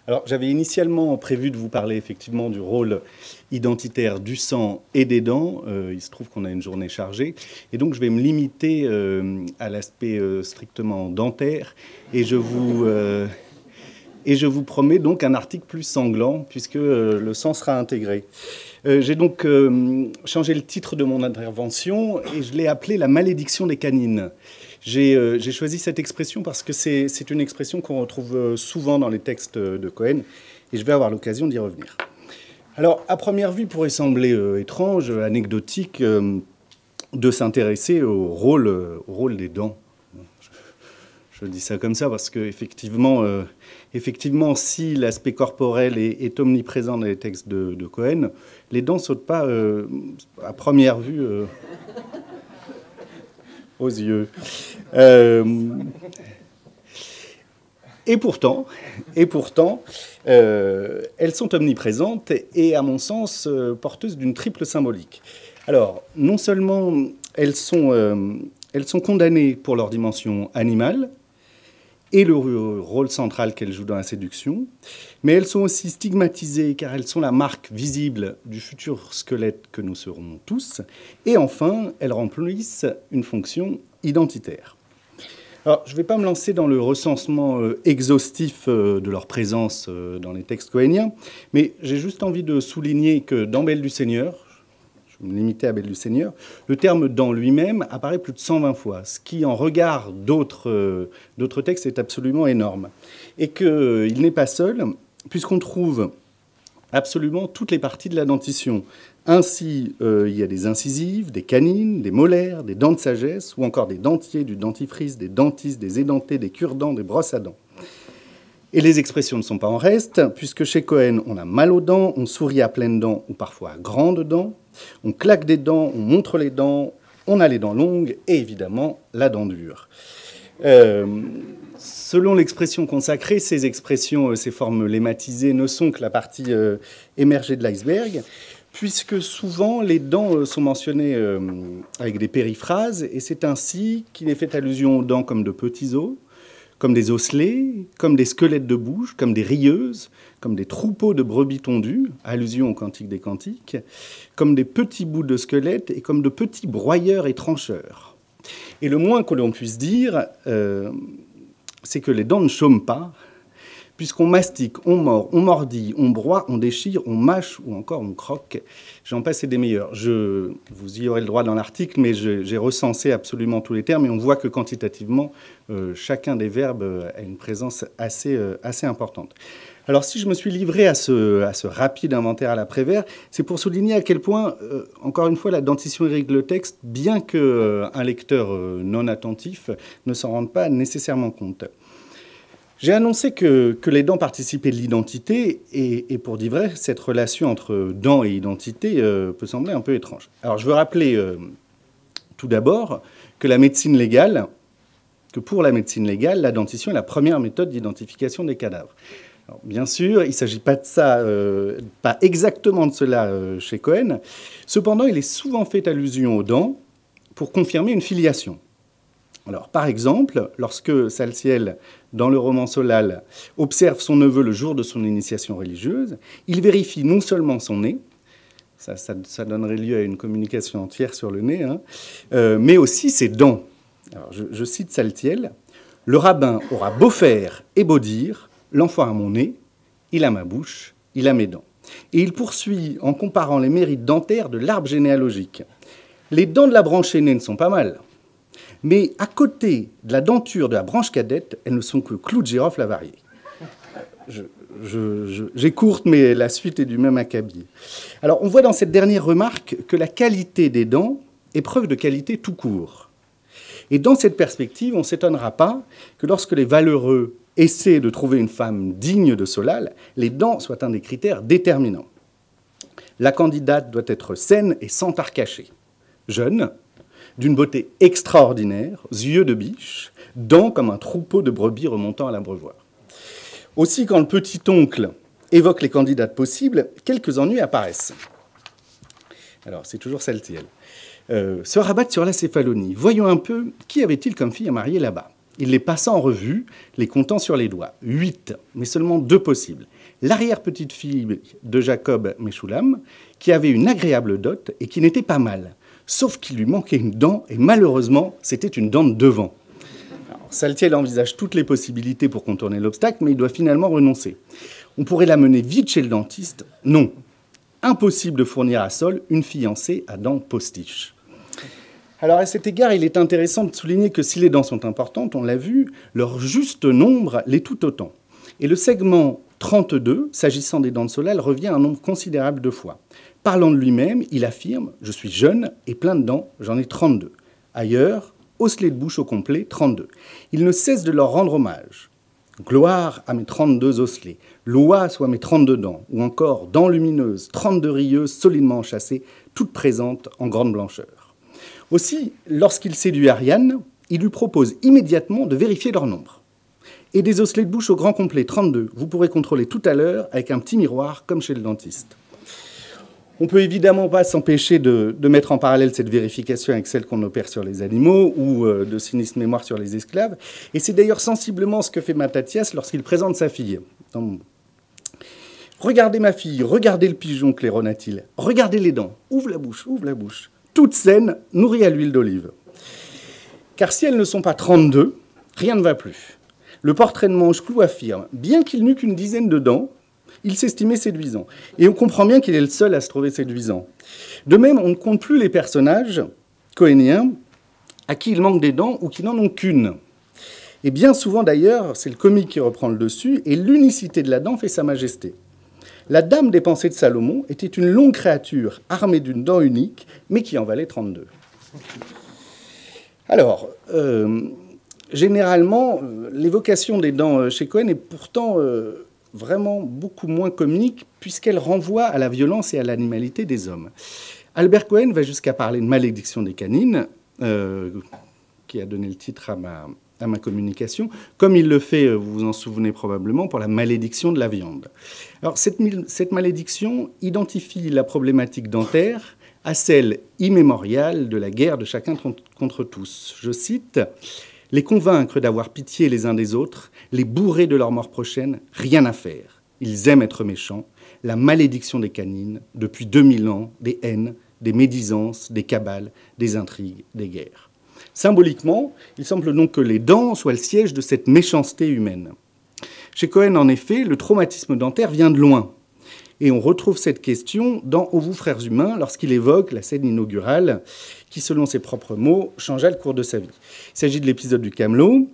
Alors, j'avais initialement prévu de vous parler effectivement du rôle identitaire du sang et des dents. Il se trouve qu'on a une journée chargée. Et donc, je vais me limiter à l'aspect strictement dentaire. Et je vous promets donc un article plus sanglant, puisque le sang sera intégré. J'ai donc changé le titre de mon intervention et je l'ai appelé « La malédiction des canines ». J'ai choisi cette expression parce que c'est une expression qu'on retrouve souvent dans les textes de Cohen, et je vais avoir l'occasion d'y revenir. Alors, à première vue, il pourrait sembler étrange, anecdotique, de s'intéresser au rôle des dents. Je dis ça comme ça parce qu'effectivement, si l'aspect corporel est omniprésent dans les textes de Cohen, les dents ne sautent pas à première vue aux yeux. Et pourtant, elles sont omniprésentes et, à mon sens, porteuses d'une triple symbolique. Alors, non seulement elles sont condamnées pour leur dimension animale et le rôle central qu'elles jouent dans la séduction, mais elles sont aussi stigmatisées car elles sont la marque visible du futur squelette que nous serons tous, et enfin, elles remplissent une fonction identitaire. Alors, je ne vais pas me lancer dans le recensement exhaustif de leur présence dans les textes cohéniens, mais j'ai juste envie de souligner que dans Belle du Seigneur, je vais me limiter à Belle du Seigneur, le terme « dans » lui-même apparaît plus de 120 fois, ce qui, en regard d'autres textes, est absolument énorme. Et qu'il n'est pas seul, puisqu'on trouve absolument toutes les parties de la dentition. Ainsi, il y a des incisives, des canines, des molaires, des dents de sagesse, ou encore des dentiers, du dentifrice, des dentistes, des édentés, des cure-dents, des brosses à dents. Et les expressions ne sont pas en reste, puisque chez Cohen, on a mal aux dents, on sourit à pleines dents ou parfois à grandes dents, on claque des dents, on montre les dents, on a les dents longues et évidemment la dent dure. Selon l'expression consacrée, ces expressions, ces formes lématisées ne sont que la partie émergée de l'iceberg, puisque souvent les dents sont mentionnées avec des périphrases, et c'est ainsi qu'il est fait allusion aux dents comme de petits os, comme des osselets, comme des squelettes de bouche, comme des rieuses, comme des troupeaux de brebis tondues, allusion au Cantique des Cantiques, comme des petits bouts de squelettes et comme de petits broyeurs et trancheurs. Et le moins que l'on puisse dire, c'est que les dents ne chôment pas, puisqu'on mastique, on mord, on mordille, on broie, on déchire, on mâche ou encore on croque. J'en passe et des meilleurs. Vous y aurez le droit dans l'article, mais j'ai recensé absolument tous les termes et on voit que quantitativement, chacun des verbes a une présence assez importante. Alors si je me suis livré à ce rapide inventaire à l'après-vert, c'est pour souligner à quel point, encore une fois, la dentition irrigue le texte, bien qu'un lecteur non attentif ne s'en rende pas nécessairement compte. J'ai annoncé que les dents participaient de l'identité, et pour dire vrai, cette relation entre dents et identité peut sembler un peu étrange. Alors, je veux rappeler tout d'abord que pour la médecine légale, la dentition est la première méthode d'identification des cadavres. Alors, bien sûr, il ne s'agit pas de ça, pas exactement de cela chez Cohen. Cependant, il est souvent fait allusion aux dents pour confirmer une filiation. Alors, par exemple, lorsque Saltiel, dans le roman Solal, observe son neveu le jour de son initiation religieuse, il vérifie non seulement son nez, ça donnerait lieu à une communication entière sur le nez, mais aussi ses dents. Alors, je cite Saltiel, « Le rabbin aura beau faire et beau dire, l'enfant a mon nez, il a ma bouche, il a mes dents. » Et il poursuit en comparant les mérites dentaires de l'arbre généalogique. Les dents de la branche aînée ne sont pas mal. Mais à côté de la denture de la branche cadette, elles ne sont que clous de girofle avariés. J'écourte, mais la suite est du même acabit. Alors, on voit dans cette dernière remarque que la qualité des dents est preuve de qualité tout court. Et dans cette perspective, on ne s'étonnera pas que lorsque les valeureux essaient de trouver une femme digne de Solal, les dents soient un des critères déterminants. La candidate doit être saine et sans tare caché, jeune, d'une beauté extraordinaire, yeux de biche, dents comme un troupeau de brebis remontant à l'abreuvoir. Aussi, quand le petit-oncle évoque les candidates possibles, quelques ennuis apparaissent. Alors, c'est toujours Saltiel. Se rabattre sur la céphalonie. Voyons un peu, qui avait-il comme fille à marier là-bas? Il les passa en revue, les comptant sur les doigts. 8, mais seulement 2 possibles. l'arrière-petite-fille de Jacob Meshulam, qui avait une agréable dot et qui n'était pas mal, sauf qu'il lui manquait une dent, et malheureusement, c'était une dent de devant. Alors, Saltiel envisage toutes les possibilités pour contourner l'obstacle, mais il doit finalement renoncer. On pourrait la mener vite chez le dentiste. Non. Impossible de fournir à Sol une fiancée à dents postiches. Alors, à cet égard, il est intéressant de souligner que si les dents sont importantes, on l'a vu, leur juste nombre l'est tout autant. Et le segment 32, s'agissant des dents de Solal, revient un nombre considérable de fois. Parlant de lui-même, il affirme « Je suis jeune et plein de dents, j'en ai 32 ». Ailleurs, osselets de bouche au complet, 32. Il ne cesse de leur rendre hommage. Gloire à mes 32 osselets, loi soit mes 32 dents, ou encore dents lumineuses, 32 rieuses, solidement enchâssées, toutes présentes en grande blancheur. Aussi, lorsqu'il séduit Ariane, il lui propose immédiatement de vérifier leur nombre. Et des osselets de bouche au grand complet, 32, vous pourrez contrôler tout à l'heure avec un petit miroir comme chez le dentiste. On ne peut évidemment pas s'empêcher de mettre en parallèle cette vérification avec celle qu'on opère sur les animaux ou de sinistre mémoire sur les esclaves. Et c'est d'ailleurs sensiblement ce que fait Mattathias lorsqu'il présente sa fille. Regardez ma fille, regardez le pigeon, claironna-t-il. Regardez les dents, ouvre la bouche, ouvre la bouche. Toute saine, nourrie à l'huile d'olive. Car si elles ne sont pas 32, rien ne va plus. Le portrait de Mancheclou affirme, bien qu'il n'eût qu'une dizaine de dents, il s'estimait séduisant. Et on comprend bien qu'il est le seul à se trouver séduisant. De même, on ne compte plus les personnages cohéniens à qui il manque des dents ou qui n'en ont qu'une. Et bien souvent, d'ailleurs, c'est le comique qui reprend le dessus, et l'unicité de la dent fait sa majesté. La dame des pensées de Salomon était une longue créature armée d'une dent unique, mais qui en valait 32. Alors, généralement, l'évocation des dents chez Cohen est pourtant vraiment beaucoup moins comique, puisqu'elle renvoie à la violence et à l'animalité des hommes. Albert Cohen va jusqu'à parler de malédiction des canines, qui a donné le titre à ma communication, comme il le fait, vous vous en souvenez probablement, pour la malédiction de la viande. Alors, cette malédiction identifie la problématique dentaire à celle immémoriale de la guerre de chacun contre tous. Je cite... Les convaincre d'avoir pitié les uns des autres, les bourrer de leur mort prochaine, rien à faire. Ils aiment être méchants. La malédiction des canines, depuis 2000 ans, des haines, des médisances, des cabales, des intrigues, des guerres. Symboliquement, il semble donc que les dents soient le siège de cette méchanceté humaine. Chez Cohen, en effet, le traumatisme dentaire vient de loin. Et on retrouve cette question dans Ô vous, frères humains, lorsqu'il évoque la scène inaugurale qui, selon ses propres mots, changea le cours de sa vie. Il s'agit de l'épisode du Camelot,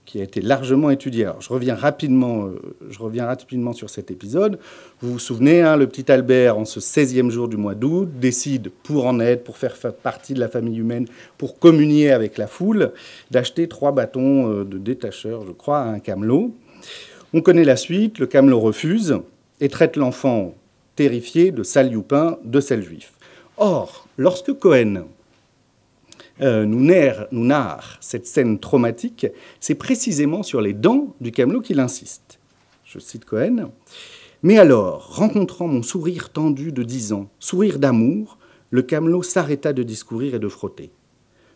qui a été largement étudié. Alors, je reviens rapidement sur cet épisode. Vous vous souvenez, le petit Albert, en ce 16e jour du mois d'août, décide, pour en être, pour faire partie de la famille humaine, pour communier avec la foule, d'acheter 3 bâtons de détacheur, je crois, à un camelot. On connaît la suite, le camelot refuse et traite l'enfant terrifié de sale youpin, de sale juif. Or, lorsque Cohen nous narre cette scène traumatique, c'est précisément sur les dents du camelot qu'il insiste. Je cite Cohen. « Mais alors, rencontrant mon sourire tendu de 10 ans, sourire d'amour, le camelot s'arrêta de discourir et de frotter.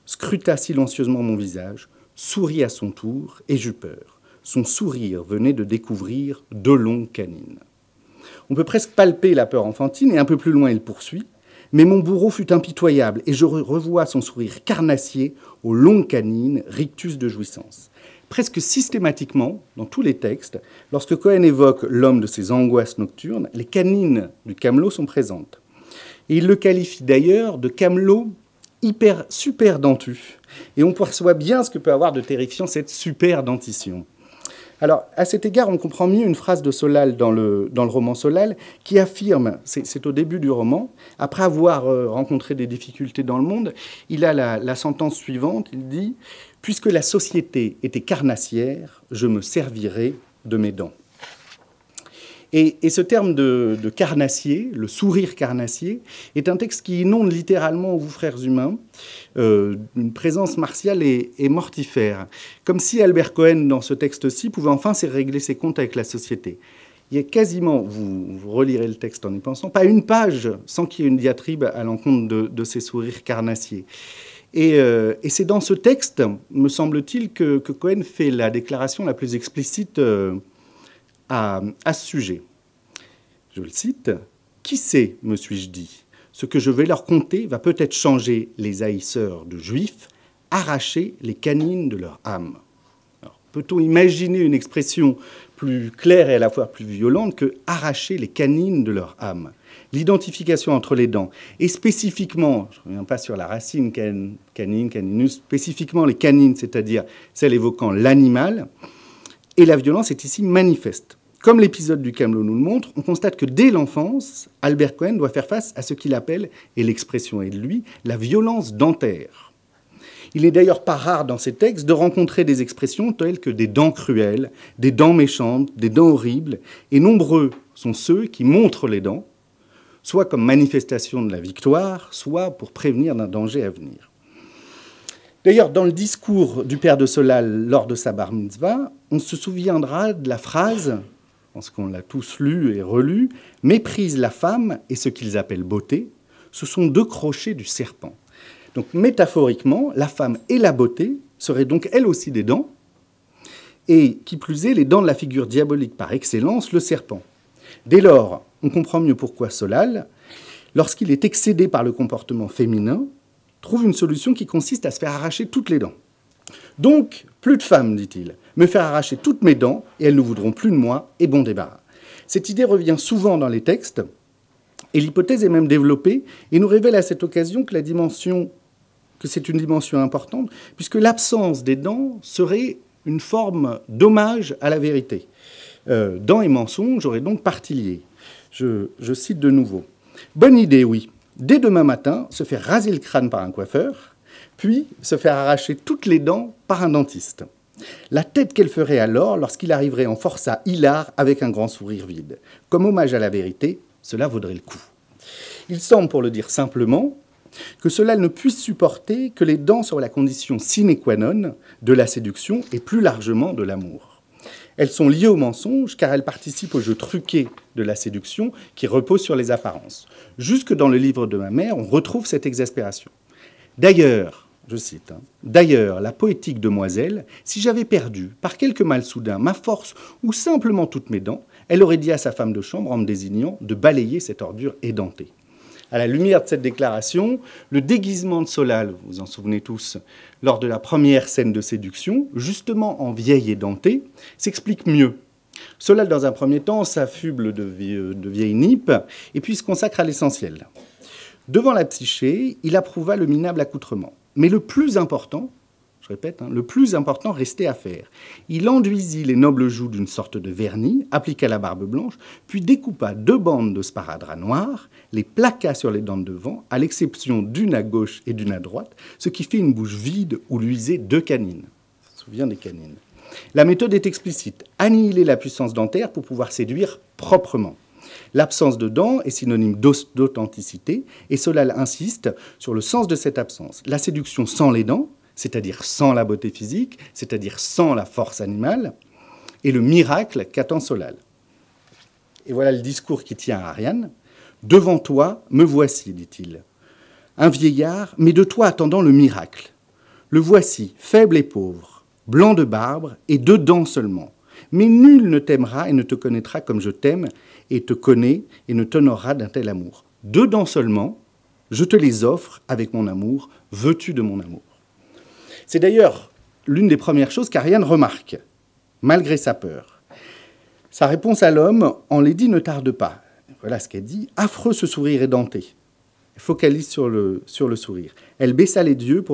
Scruta silencieusement mon visage, sourit à son tour, et j'eus peur. Son sourire venait de découvrir 2 longues canines. » On peut presque palper la peur enfantine, et un peu plus loin, il poursuit. Mais mon bourreau fut impitoyable, et je revois son sourire carnassier aux longues canines, rictus de jouissance. Presque systématiquement, dans tous les textes, lorsque Cohen évoque l'homme de ses angoisses nocturnes, les canines du camelot sont présentes. Et il le qualifie d'ailleurs de camelot super dentu. Et on perçoit bien ce que peut avoir de terrifiant cette super dentition. Alors, à cet égard, on comprend mieux une phrase de Solal dans le roman Solal qui affirme, c'est au début du roman, après avoir rencontré des difficultés dans le monde, il a la sentence suivante, il dit « Puisque la société était carnassière, je me servirai de mes dents ». Et ce terme de carnassier, le sourire carnassier, est un texte qui inonde littéralement vous, frères humains, une présence martiale et mortifère. Comme si Albert Cohen, dans ce texte-ci, pouvait enfin régler ses comptes avec la société. Il y a quasiment, vous relirez le texte en y pensant, pas une page sans qu'il y ait une diatribe à l'encontre de ces sourires carnassiers. Et c'est dans ce texte, me semble-t-il, que Cohen fait la déclaration la plus explicite à ce sujet. Je le cite. « Qui sait, me suis-je dit, ce que je vais leur conter va peut-être changer les haïsseurs de juifs, arracher les canines de leur âme. » Peut-on imaginer une expression plus claire et à la fois plus violente que « arracher les canines de leur âme ». L'identification entre les dents, et spécifiquement, je ne reviens pas sur la racine canine, caninus, spécifiquement les canines, c'est-à-dire celles évoquant l'animal, et la violence est ici manifeste. Comme l'épisode du Camelot nous le montre, on constate que dès l'enfance, Albert Cohen doit faire face à ce qu'il appelle, et l'expression est de lui, la violence dentaire. Il n'est d'ailleurs pas rare dans ces textes de rencontrer des expressions telles que des dents cruelles, des dents méchantes, des dents horribles, et nombreux sont ceux qui montrent les dents, soit comme manifestation de la victoire, soit pour prévenir d'un danger à venir. D'ailleurs, dans le discours du père de Solal lors de sa bar mitzvah, on se souviendra de la phrase, je pense qu'on l'a tous lue et relue, « Méprise la femme et ce qu'ils appellent beauté, ce sont deux crochets du serpent ». Donc métaphoriquement, la femme et la beauté seraient donc elles aussi des dents, et qui plus est, les dents de la figure diabolique par excellence, le serpent. Dès lors, on comprend mieux pourquoi Solal, lorsqu'il est excédé par le comportement féminin, trouve une solution qui consiste à se faire arracher toutes les dents. Donc, plus de femmes, dit-il, me faire arracher toutes mes dents, et elles ne voudront plus de moi, et bon débarras. Cette idée revient souvent dans les textes, et l'hypothèse est même développée, et nous révèle à cette occasion que c'est une dimension importante, puisque l'absence des dents serait une forme d'hommage à la vérité. Dents et mensonges auraient donc partie liée. Je cite de nouveau. Bonne idée, oui. Dès demain matin, se faire raser le crâne par un coiffeur, puis se faire arracher toutes les dents par un dentiste. La tête qu'elle ferait alors lorsqu'il arriverait en forçat hilar avec un grand sourire vide. Comme hommage à la vérité, cela vaudrait le coup. Il semble, pour le dire simplement, que cela ne puisse supporter que les dents soient la condition sine qua non de la séduction et plus largement de l'amour. Elles sont liées au mensonge car elles participent au jeu truqué de la séduction qui repose sur les apparences. Jusque dans le livre de ma mère, on retrouve cette exaspération. D'ailleurs, je cite, « D'ailleurs, la poétique demoiselle, si j'avais perdu, par quelque mal soudain, ma force ou simplement toutes mes dents, elle aurait dit à sa femme de chambre en me désignant de balayer cette ordure édentée. » À la lumière de cette déclaration, le déguisement de Solal, vous vous en souvenez tous, lors de la première scène de séduction, justement en vieille édentée, s'explique mieux. Solal, dans un premier temps, s'affuble de vieille nippe et puis se consacre à l'essentiel. Devant la psyché, il approuva le minable accoutrement. Mais le plus important, je répète, le plus important restait à faire. Il enduisit les nobles joues d'une sorte de vernis, appliqua la barbe blanche, puis découpa 2 bandes de sparadrap noir, les plaqua sur les dents de devant, à l'exception d'une à gauche et d'une à droite, ce qui fait une bouche vide où luisaient 2 canines. On se souvient des canines. La méthode est explicite. Annihiler la puissance dentaire pour pouvoir séduire proprement. L'absence de dents est synonyme d'authenticité, et Solal insiste sur le sens de cette absence. La séduction sans les dents, c'est-à-dire sans la beauté physique, c'est-à-dire sans la force animale, et le miracle qu'attend Solal. Et voilà le discours qui tient à Ariane. « Devant toi, me voici, dit-il. Un vieillard, mais de toi attendant le miracle. Le voici, faible et pauvre, blanc de barbe et 2 dents seulement. Mais nul ne t'aimera et ne te connaîtra comme je t'aime, et te connaît et ne t'honorera d'un tel amour. 2 dents seulement, je te les offre avec mon amour, veux-tu de mon amour ?» C'est d'ailleurs l'une des premières choses qu'Ariane remarque, malgré sa peur. Sa réponse à l'homme, en les dit, ne tarde pas. Voilà ce qu'elle dit. Affreux ce sourire édenté. Elle focalise sur le sourire. Elle baissa les yeux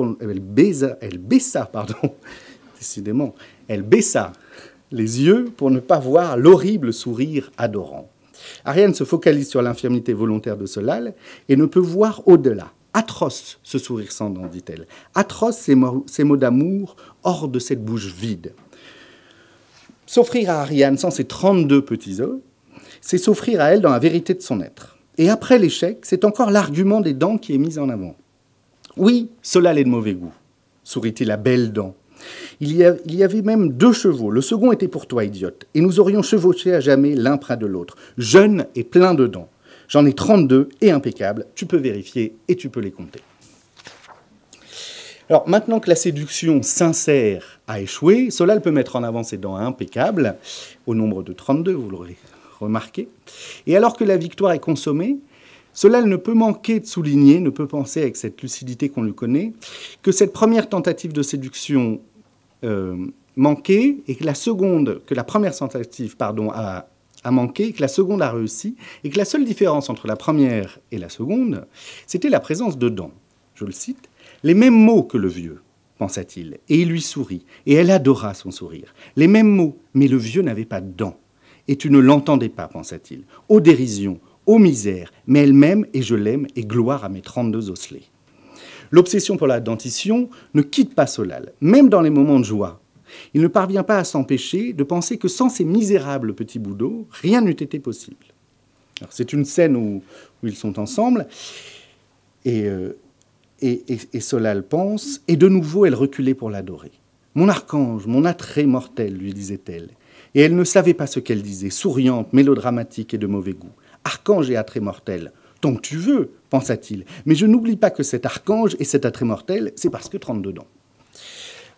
décidément, elle baissa les yeux pour ne pas voir l'horrible sourire adorant. Ariane se focalise sur l'infirmité volontaire de Solal et ne peut voir au-delà. Atroce ce sourire sans dents, dit-elle. Atroce ces mots d'amour hors de cette bouche vide. S'offrir à Ariane sans ses 32 petits œufs, c'est s'offrir à elle dans la vérité de son être. Et après l'échec, c'est encore l'argument des dents qui est mis en avant. Oui, Solal est de mauvais goût, sourit-il à belles dents. Il y avait même 2 chevaux. Le second était pour toi, idiote. Et nous aurions chevauché à jamais l'un près de l'autre, jeune et plein de dents. J'en ai 32 et impeccables. Tu peux vérifier et tu peux les compter. Alors, maintenant que la séduction sincère a échoué, Solal peut mettre en avant ses dents impeccables, au nombre de 32, vous l'aurez remarqué. Et alors que la victoire est consommée, Solal ne peut manquer de souligner, ne peut penser avec cette lucidité qu'on lui connaît, que cette première tentative de séduction manqué et que la première tentative a manqué, que la seconde a réussi, et que la seule différence entre la première et la seconde, c'était la présence de dents. Je le cite, « Les mêmes mots que le vieux, pensa-t-il, et il lui sourit, et elle adora son sourire. Les mêmes mots, mais le vieux n'avait pas de dents. Et tu ne l'entendais pas, pensa-t-il. Ô dérision, ô misère, mais elle m'aime et je l'aime, et gloire à mes 32 osselets. » L'obsession pour la dentition ne quitte pas Solal, même dans les moments de joie. Il ne parvient pas à s'empêcher de penser que sans ces misérables petits bouts d'eau, rien n'eût été possible. C'est une scène où ils sont ensemble, et Solal pense, et de nouveau elle reculait pour l'adorer. « Mon archange, mon attrait mortel, lui disait-elle. Et elle ne savait pas ce qu'elle disait, souriante, mélodramatique et de mauvais goût. « Archange et attrait mortel, tant que tu veux, pensa-t-il. Mais je n'oublie pas que cet archange et cet attrait mortel, c'est parce que 32 dents. »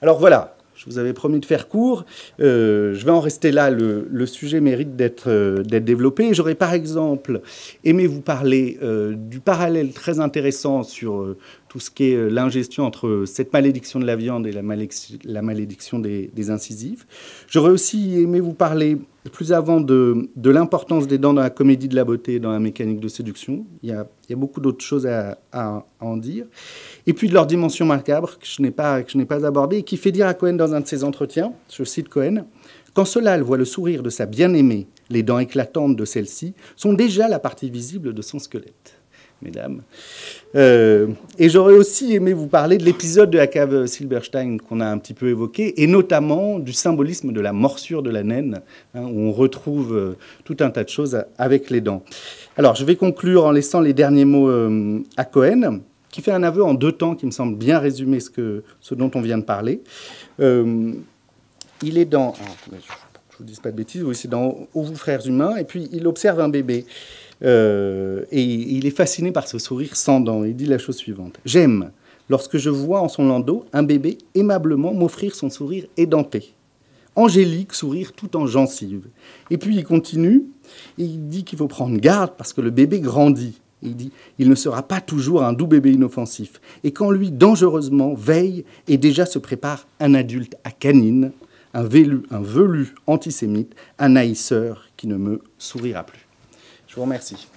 Alors voilà. Je vous avais promis de faire court. Je vais en rester là. Le sujet mérite d'être développé. J'aurais par exemple aimé vous parler du parallèle très intéressant sur tout ce qui est l'ingestion entre cette malédiction de la viande et la malédiction des incisives. J'aurais aussi aimé vous parler plus avant de l'importance des dents dans la comédie de la beauté et dans la mécanique de séduction. Il y a beaucoup d'autres choses à en dire. Et puis de leur dimension macabre que je n'ai pas abordée et qui fait dire à Cohen dans un de ses entretiens, je cite Cohen, « Quand Solal voit le sourire de sa bien-aimée, les dents éclatantes de celle-ci sont déjà la partie visible de son squelette. » Mesdames. Et j'aurais aussi aimé vous parler de l'épisode de la cave Silberstein qu'on a un petit peu évoqué, et notamment du symbolisme de la morsure de la naine, où on retrouve tout un tas de choses avec les dents. Alors, je vais conclure en laissant les derniers mots à Cohen, qui fait un aveu en 2 temps qui me semble bien résumer ce dont on vient de parler. Il est dans... je ne vous dise pas de bêtises, oui, c'est dans « Ô vous frères humains », et puis il observe un bébé. Et il est fasciné par ce sourire sans dents. Il dit la chose suivante. « J'aime, lorsque je vois en son landau un bébé aimablement m'offrir son sourire édenté. Angélique, sourire tout en gencive. » Et puis il continue, et il dit qu'il faut prendre garde parce que le bébé grandit. Il dit « Il ne sera pas toujours un doux bébé inoffensif. Et quand lui, dangereusement, veille et déjà se prépare un adulte à canine, un velu antisémite, un haïsseur qui ne me sourira plus. » Je vous remercie.